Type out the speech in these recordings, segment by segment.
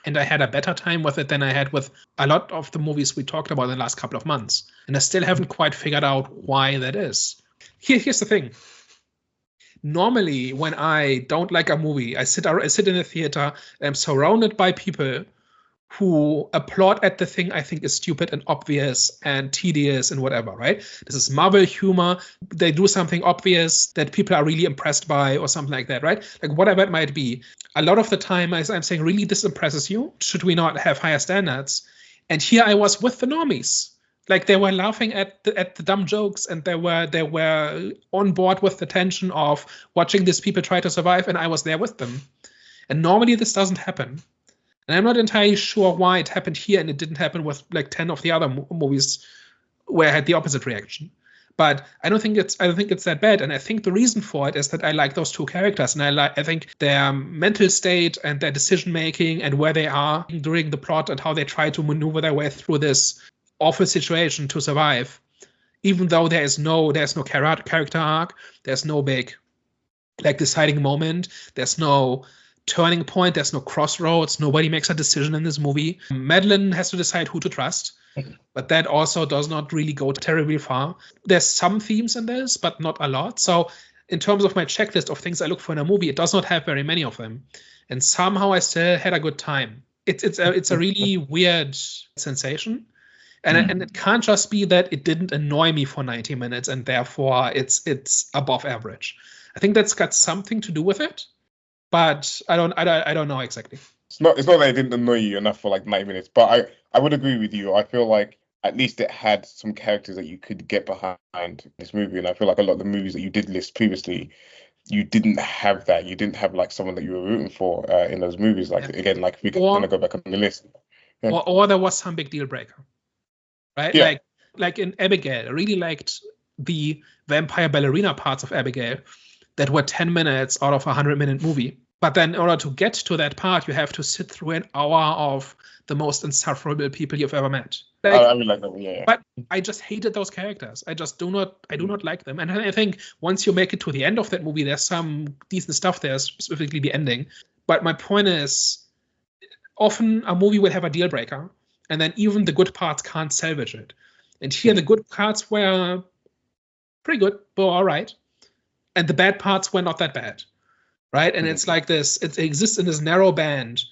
And I had a better time with it than I had with a lot of the movies we talked about in the last couple of months. And I still haven't quite figured out why that is. Here's the thing. Normally, when I don't like a movie, I sit in a theater, and I'm surrounded by people who applaud at the thing I think is stupid and obvious and tedious and whatever, right? This is Marvel humor. They do something obvious that people are really impressed by or something like that, right? Like whatever it might be. A lot of the time, as I'm saying, really, this impresses you? Should we not have higher standards? And here I was with the normies. Like they were laughing at the dumb jokes, and they were on board with the tension of watching these people try to survive, and I was there with them. And normally this doesn't happen. And I'm not entirely sure why it happened here and it didn't happen with like 10 of the other movies where I had the opposite reaction. But I don't think it's that bad. And I think the reason for it is that I like those two characters, and I think their mental state and their decision making and where they are during the plot and how they try to maneuver their way through this awful situation to survive. Even though there's no character arc, there's no big like deciding moment, there's no turning point, there's no crossroads, nobody makes a decision in this movie. Madeline has to decide who to trust, but that also does not really go terribly far. There's some themes in this, but not a lot. So in terms of my checklist of things I look for in a movie, it does not have very many of them. And somehow I still had a good time. It's a really weird sensation. And it can't just be that it didn't annoy me for 90 minutes and therefore it's above average. I think that's got something to do with it. But I don't know exactly. It's not that it didn't annoy you enough for like 90 minutes, but I would agree with you. I feel like at least it had some characters that you could get behind this movie, and I feel like a lot of the movies that you did list previously, you didn't have that. You didn't have like someone that you were rooting for in those movies. Like again, like if we kind of go back on the list, or there was some big deal breaker, right? Yeah. Like in Abigail, I really liked the vampire ballerina parts of Abigail that were 10 minutes out of a 100-minute movie. But then in order to get to that part, you have to sit through an hour of the most insufferable people you've ever met. I really like that one, yeah. But I just hated those characters. I do not like them. And I think once you make it to the end of that movie, there's some decent stuff there, specifically the ending. But my point is, often a movie will have a deal breaker, and then even the good parts can't salvage it. And here the good parts were pretty good, but all right. And the bad parts were not that bad, right? And it's like this, it exists in this narrow band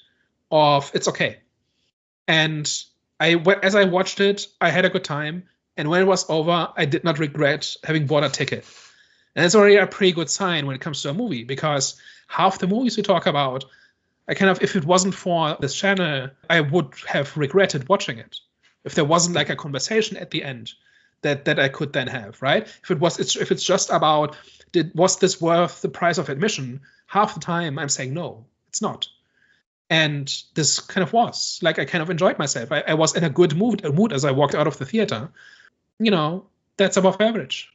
of it's okay. And as I watched it, I had a good time. And when it was over, I did not regret having bought a ticket. And it's already a pretty good sign when it comes to a movie, because half the movies we talk about, if it wasn't for this channel, I would have regretted watching it. If there wasn't like a conversation at the end that I could then have, right? If it's just about, was this worth the price of admission? Half the time I'm saying no, it's not. And this kind of was. Like I kind of enjoyed myself. I was in a good mood as I walked out of the theater. That's above average.